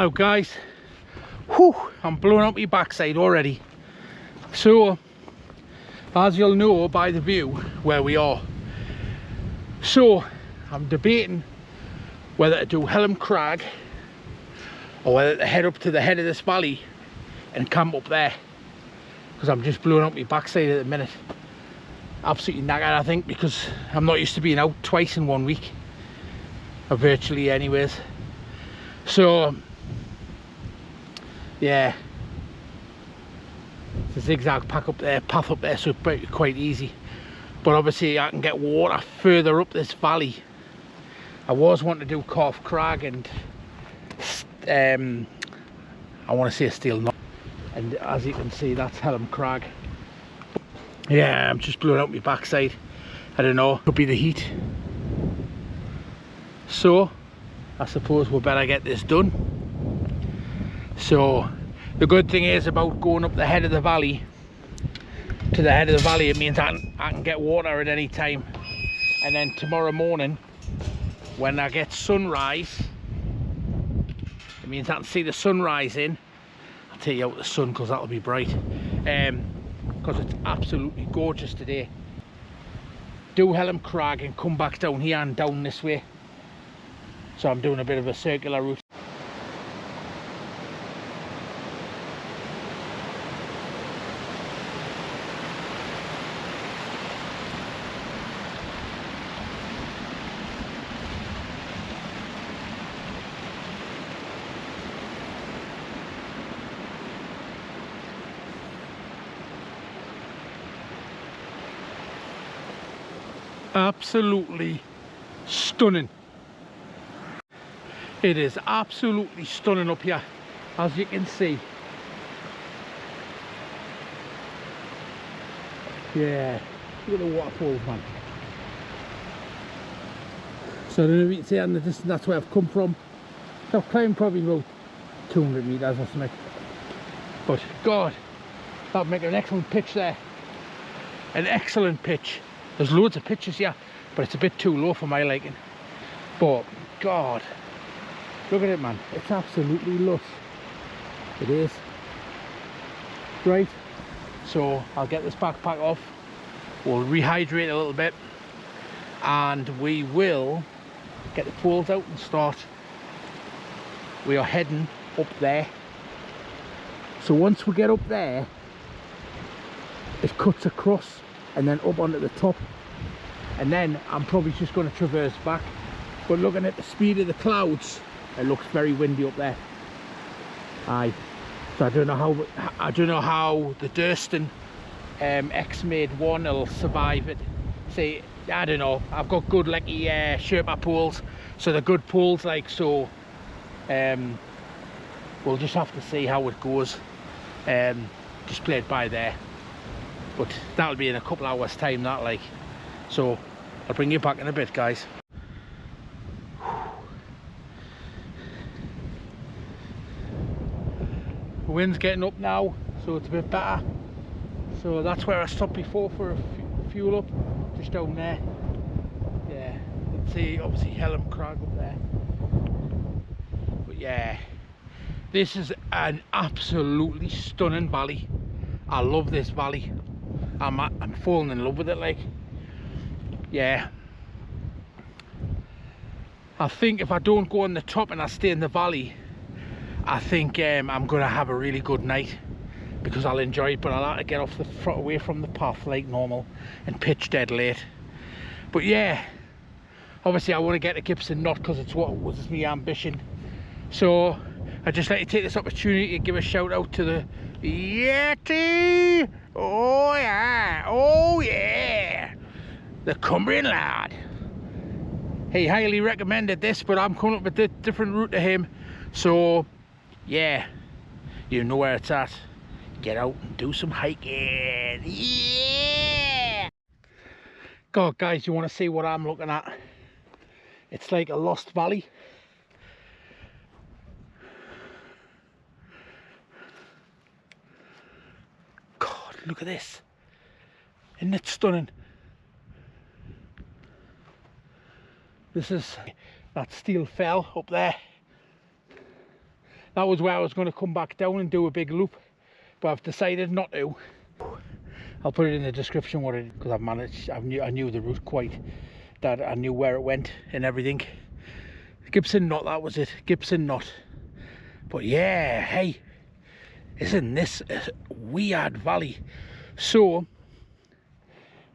Now guys, whew, I'm blowing up my backside already. So as you'll know by the view where we are, so I'm debating whether to do Helm Crag or whether to head up to the head of this valley and camp up there, because I'm just blowing up my backside at the minute. Absolutely knackered, I think, because I'm not used to being out twice in 1 week, or virtually anyways. So yeah, it's a zigzag path up there, so it's quite easy. But obviously I can get water further up this valley. I was wanting to do Calf Crag and I want to say Steel Knot, and as you can see that's Helm Crag. Yeah, I'm just blowing out my backside. I don't know, could be the heat. So I suppose we better get this done. So the good thing is about going up the head of the valley, to the head of the valley, it means I can get water at any time. And then tomorrow morning when I get sunrise, it means I can see the sun rising. I'll take you out the sun because that'll be bright, because it's absolutely gorgeous today. Do Helm Crag and come back down here and down this way. So I'm doing a bit of a circular route. Absolutely stunning. It is absolutely stunning up here, as you can see. Yeah, look at the waterfalls, man. So I don't know if you can see in the distance, that's where I've come from. I've climbed probably about 200 meters or something. But God, that would make an excellent pitch there. An excellent pitch. There's loads of pitches here, but it's a bit too low for my liking. But God, look at it, man. It's absolutely lush. It is. Right, so I'll get this backpack off. We'll rehydrate a little bit, and we will get the poles out and start. We are heading up there. So once we get up there, it cuts across and then up onto the top, and then I'm probably just going to traverse back. But looking at the speed of the clouds, it looks very windy up there. Aye, so I don't know how the Durston X-Made 1 will survive it. See, I don't know. I've got good lecky Sherpa poles, so they're good poles, like, so we'll just have to see how it goes. Just play it by there. But that'll be in a couple hours time, that, like. So I'll bring you back in a bit, guys. The wind's getting up now, so it's a bit better. So that's where I stopped before for a fuel up, just down there. Yeah, you can see obviously Helm Crag up there. But yeah, this is an absolutely stunning valley. I love this valley. I'm falling in love with it, like. Yeah, I think if I don't go on the top and I stay in the valley, I think I'm gonna have a really good night, because I'll enjoy it, but I'll have to get off the front, away from the path like normal, and pitch dead late. But yeah, obviously I want to get to Gibson Knott because it's what was my ambition. So I'd just like to take this opportunity to give a shout out to the Yeti. Oh yeah, oh yeah, the Cumbrian lad. He highly recommended this, but I'm coming up with a different route to him. So yeah, you know where it's at. Get out and do some hiking. Yeah! God, guys, you want to see what I'm looking at? It's like a lost valley. God, look at this. Isn't it stunning? This is that steel fell up there. that was where I was going to come back down and do a big loop, but I've decided not to. I'll put it in the description what it, because I've managed, I knew the route quite, that I knew where it went and everything. Gibson Knott, that was it, Gibson Knott. But yeah, hey, isn't this a weird valley? So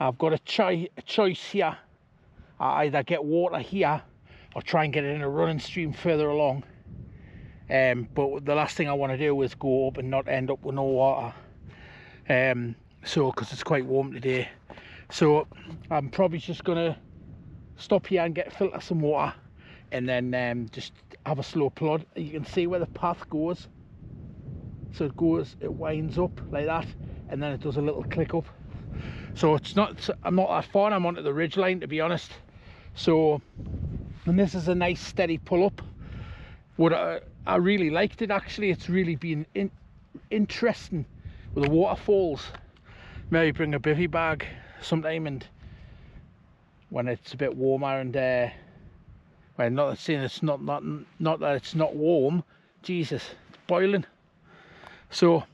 I've got a choice here. I either get water here or try and get it in a running stream further along. But the last thing I want to do is go up and not end up with no water. So because it's quite warm today, so I'm probably just gonna stop here and filter some water, and then just have a slow plod. You can see where the path goes, so it winds up like that, and then it does a little click up. So I'm not that far, I'm onto the ridge line, to be honest. So, and this is a nice steady pull up. What I really liked it, actually. It's really been interesting with the waterfalls. Maybe bring a bivvy bag sometime, and when it's a bit warmer, and well, not saying it's not that it's not warm, Jesus, it's boiling. So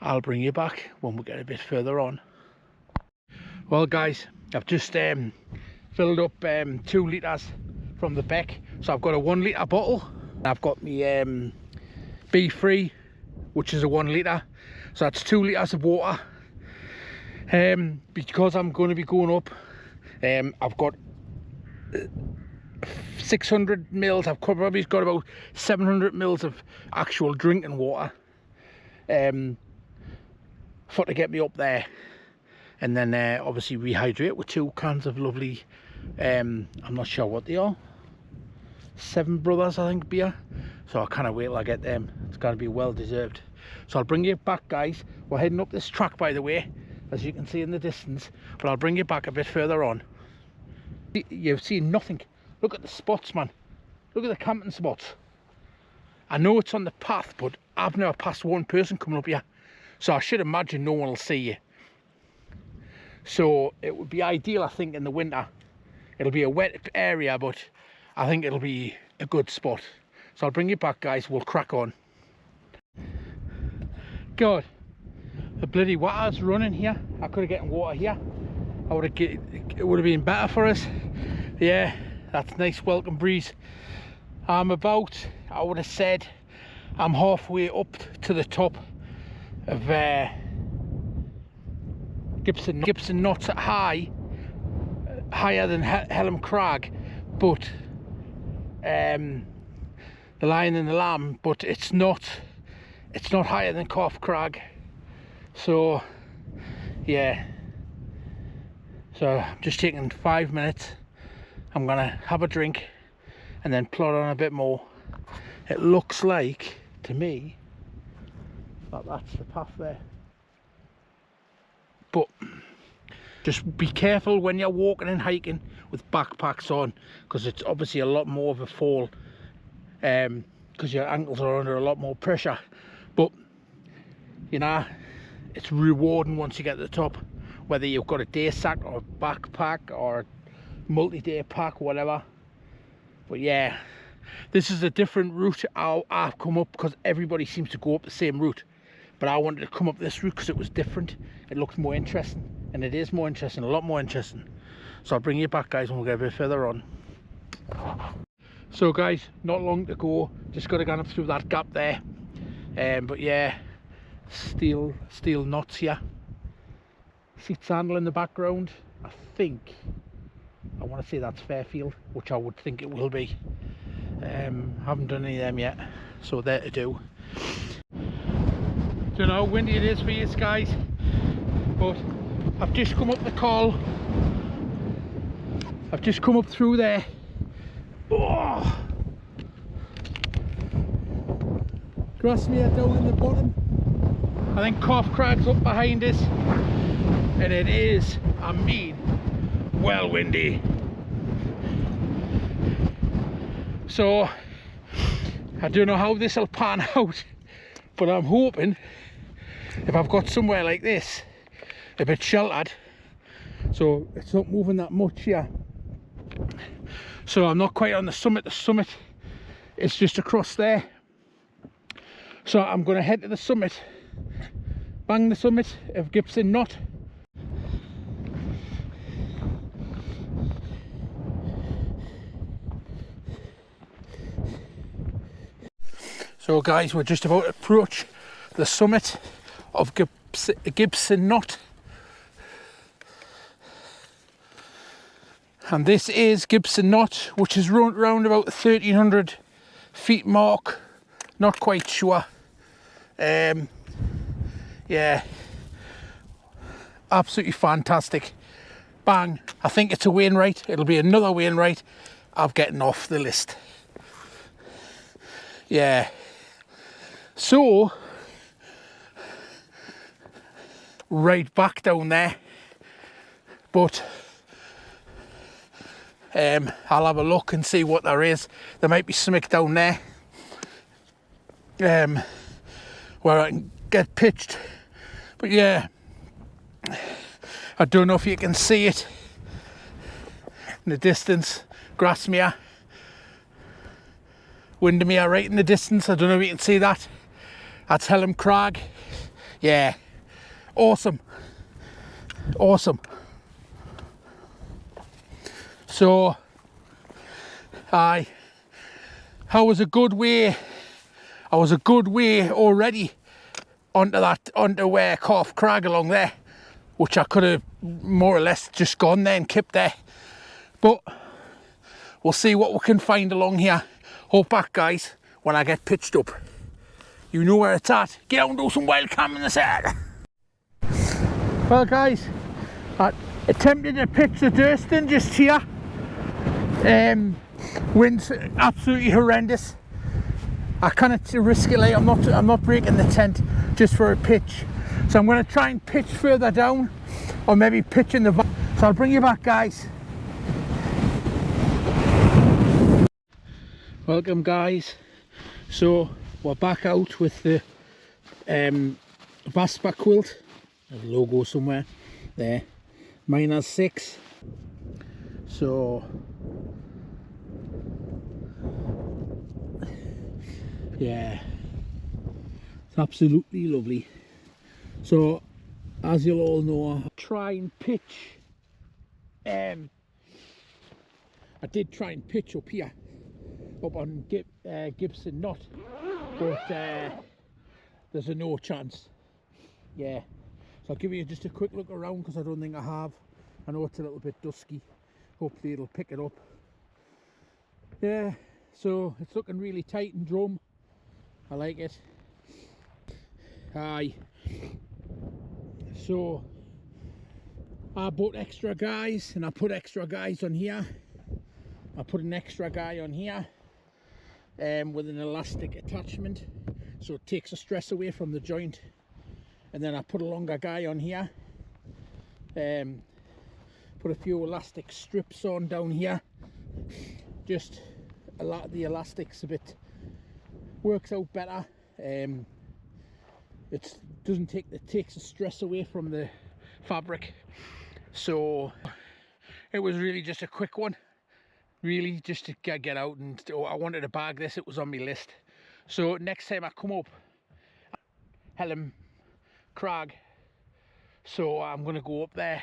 I'll bring you back when we get a bit further on. Well guys, I've just filled up 2 litres from the beck, so I've got a 1 litre bottle. I've got my B3, which is a 1 litre, so that's 2 litres of water. Because I'm going to be going up, I've got 600 mils. I've probably got about 700 mils of actual drinking water for to get me up there, and then obviously rehydrate with 2 cans of lovely, I'm not sure what they are, Seven Brothers I think beer. So I can't wait till I get them. It's going to be well deserved. So I'll bring you back, guys. We're heading up this track, by the way, as you can see in the distance, but I'll bring you back a bit further on. You've seen nothing. Look at the spots, man. Look at the camping spots. I know it's on the path, but I've never passed one person coming up here, so I should imagine no one will see you. So it would be ideal, I think, in the winter. It'll be a wet area, but I think it'll be a good spot. So I'll bring you back, guys. We'll crack on. God, the bloody water's running here. I could have gotten water here. It would have been better for us. Yeah, that's nice welcome breeze. I'm about, I would have said, I'm halfway up to the top of Gibson Knott high, higher than Helm Crag, but the Lion and the Lamb, but it's not higher than Corf Crag. So yeah, so I'm just taking 5 minutes. I'm gonna have a drink and then plod on a bit more. It looks like to me that that's the path there, but just be careful when you're walking and hiking with backpacks on, because it's obviously a lot more of a fall, because your ankles are under a lot more pressure. But you know, it's rewarding once you get to the top, whether you've got a day sack or a backpack or a multi-day pack, whatever. But yeah, this is a different route I've come up, because everybody seems to go up the same route, but I wanted to come up this route because it was different. It looked more interesting, and it is more interesting, a lot more interesting. So I'll bring you back, guys, when we get a bit further on. So guys, not long to go, just got to go up through that gap there. But yeah, steel knots here. See sandal in the background. I want to say that's Fairfield, which I would think it will be. Haven't done any of them yet, so there to do. Don't know how windy it is for you guys, but I've just come up the col. I've just come up through there. Oh! Grasmere down in the bottom. I think Corf Crag's up behind us, and it is, I mean, well windy. So I don't know how this will pan out, but I'm hoping if I've got somewhere like this a bit sheltered, so it's not moving that much here, so I'm not quite on the summit. The summit it's just across there. So I'm going to head to the summit, bang the summit of Gibson Knott. So guys, we're just about to approach the summit of Gibson Knott. And this is Gibson Knott, which is round about the 1300 feet mark. Not quite sure. Yeah, absolutely fantastic. Bang, I think it's a Wainwright. It'll be another Wainwright. I'm getting off the list. Yeah. So, right back down there. But I'll have a look and see what there is. There might be something down there where I can get pitched. But yeah, I don't know if you can see it in the distance. Grasmere, Windermere right in the distance. I don't know if you can see that. That's Helm Crag. Yeah, awesome, awesome. So I was a good way already onto where Calf Crag along there, which I could have more or less just gone there and kept there, but we'll see what we can find along here. Hold back guys, when I get pitched up, you know where it's at. Get out and do some wild camming this air. Well guys, I attempted to pitch the Durston just here. Wind's absolutely horrendous. I can't risk it. Like, I'm not breaking the tent just for a pitch. So I'm going to try and pitch further down, or maybe pitch in the van. So I'll bring you back, guys. Welcome, guys. So we're back out with the Vaspa quilt. There's a logo somewhere there. -6. So yeah, it's absolutely lovely. So as you'll all know, I try and pitch. I did try and pitch up here, up on Gibson Knott, but there's a no chance. Yeah, so I'll give you just a quick look around because I don't think I have. I know it's a little bit dusky. Hopefully it'll pick it up. Yeah, so it's looking really tight and drum. I like it. Aye. So I bought extra guys and I put extra guys on here. I put an extra guy on here with an elastic attachment, so it takes the stress away from the joint. And then I put a longer guy on here. Put a few elastic strips on down here. Just a lot of the elastics a bit works out better. It takes the stress away from the fabric. So it was really just a quick one, really just to get out, and I wanted to bag this. It was on my list. So next time I come up, Helm Crag, so I'm going to go up there,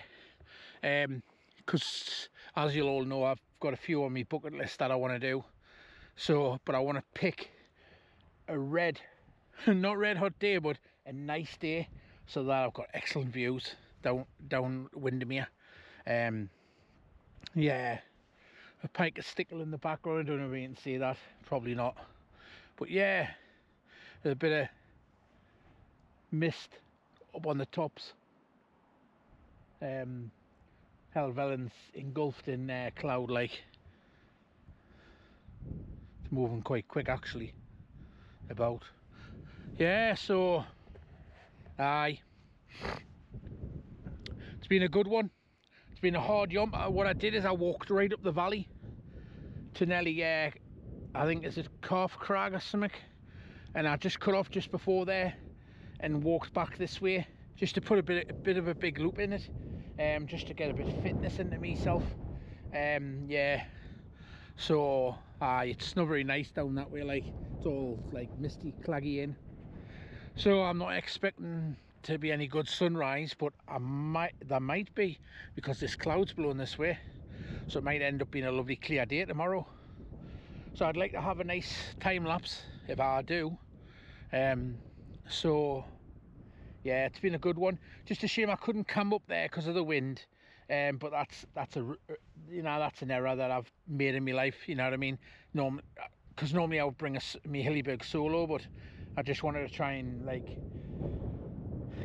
because as you'll all know, I've got a few on my bucket list that I want to do. So, but I want to pick a not red hot day, but a nice day, so that I've got excellent views down Windermere. Yeah, a pike of stickle in the background. I don't know if you can see that, probably not, but yeah, there's a bit of mist up on the tops. Helvellyn's engulfed in cloud, like. It's moving quite quick actually. About. Yeah, so aye, it's been a good one. It's been a hard jump. What I did is I walked right up the valley to nearly I think is it Calf Crag or something, and I just cut off just before there and walked back this way just to put a bit of a big loop in it, just to get a bit of fitness into myself. Yeah, So it's not very nice down that way, like it's all like misty, claggy in. So I'm not expecting to be any good sunrise, but there might be, because this cloud's blowing this way. So it might end up being a lovely clear day tomorrow. So I'd like to have a nice time lapse if I do. So yeah, it's been a good one. Just a shame I couldn't come up there because of the wind. But that's a, you know, that's an error that I've made in my life. You know what I mean? Because normally I would bring me Hillyberg solo, but I just wanted to try and like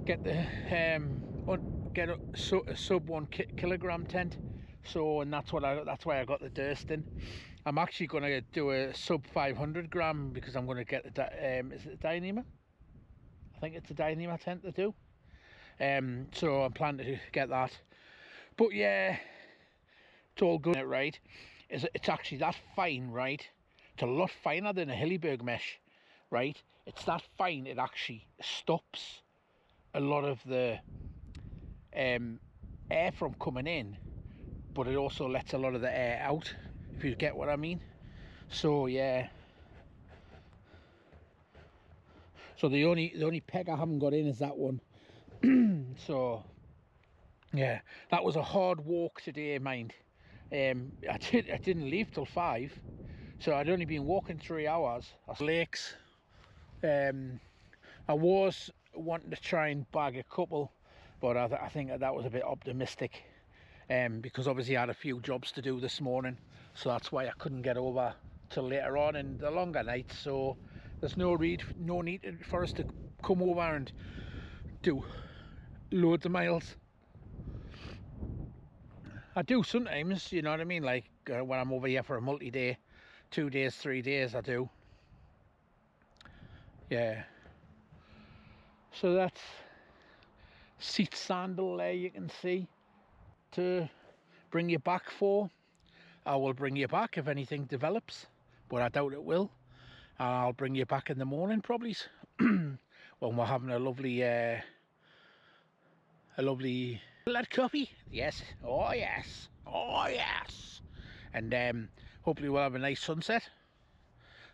get the get a sub 1 kilogram tent. So, and that's why I got the Durston. I'm actually going to do a sub 500 gram because I'm going to get the is it the Dyneema? I think it's a Dyneema tent to do. So I'm planning to get that. But yeah, it's all good, right? It's actually that fine, right? It's a lot finer than a Hillyberg mesh, right? It's that fine, it actually stops a lot of the air from coming in, but it also lets a lot of the air out, if you get what I mean. So yeah. So the only peg I haven't got in is that one. So yeah, that was a hard walk today, mind. I didn't leave till 5, so I'd only been walking 3 hours. Lakes. I was wanting to try and bag a couple, but I think that was a bit optimistic, because obviously I had a few jobs to do this morning, so that's why I couldn't get over till later on in the longer night. So there's no need for us to come over and do loads of miles. I do sometimes, you know what I mean, like when I'm over here for a multi-day, 2 days, 3 days, I do. Yeah. So that's seat sandal there, you can see, to bring you back for. I will bring you back if anything develops, but I doubt it will. And I'll bring you back in the morning probably when we're having a lovely lead coffee. Yes, oh yes, oh yes. And hopefully we'll have a nice sunset.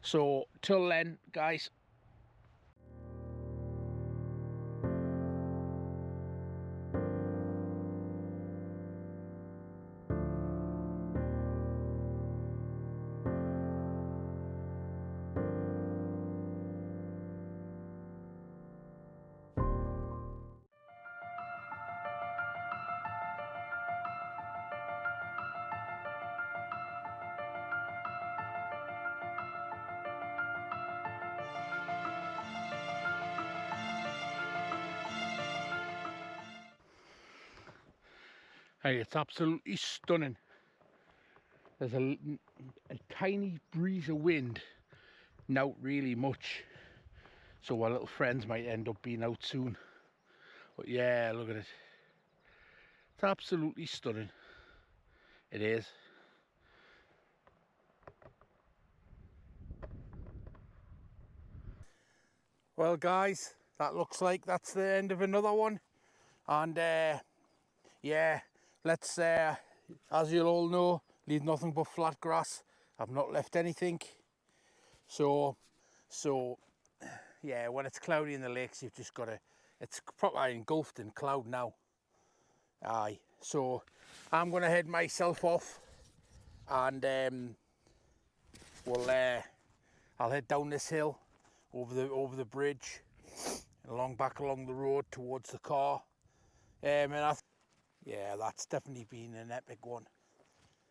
So till then, guys. Hey, it's absolutely stunning. There's a tiny breeze of wind, not really much, so our little friends might end up being out soon. But yeah, look at it. It's absolutely stunning. It is. Well guys, that looks like that's the end of another one. And yeah, let's as you'll all know, leave nothing but flat grass. I've not left anything. So yeah, when it's cloudy in the lakes, you've just got to, it's properly engulfed in cloud now. Aye, so I'm gonna head myself off, and I'll head down this hill over the bridge and back along the road towards the car. Yeah, that's definitely been an epic one.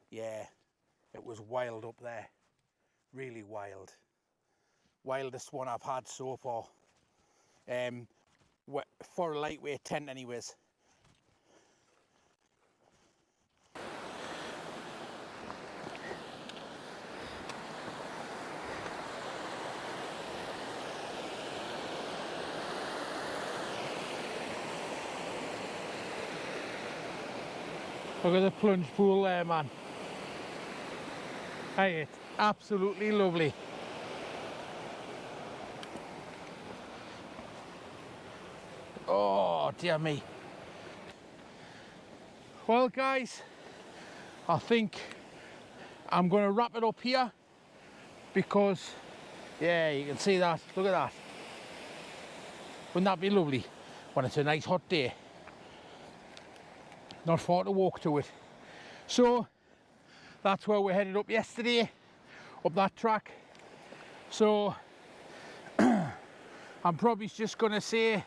Yeah, it was wild up there, really wild. Wildest one I've had so far. For a lightweight tent anyways. Look at the plunge pool there, man. Hey, it's absolutely lovely. Oh dear me. Well guys, I think I'm going to wrap it up here because, yeah, you can see that. Look at that. Wouldn't that be lovely when it's a nice hot day? Not far to walk to it. So that's where we headed up yesterday, up that track. So I'm probably just going to say,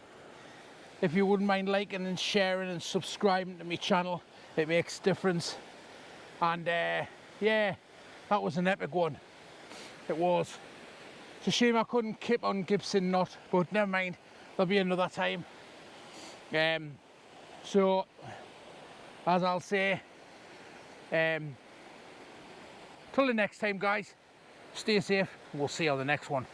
if you wouldn't mind liking and sharing and subscribing to my channel, it makes a difference. And yeah, that was an epic one. It was. It's a shame I couldn't keep on Gibson Knott, but never mind, there'll be another time. So as I'll say, till the next time guys, stay safe, we'll see you on the next one.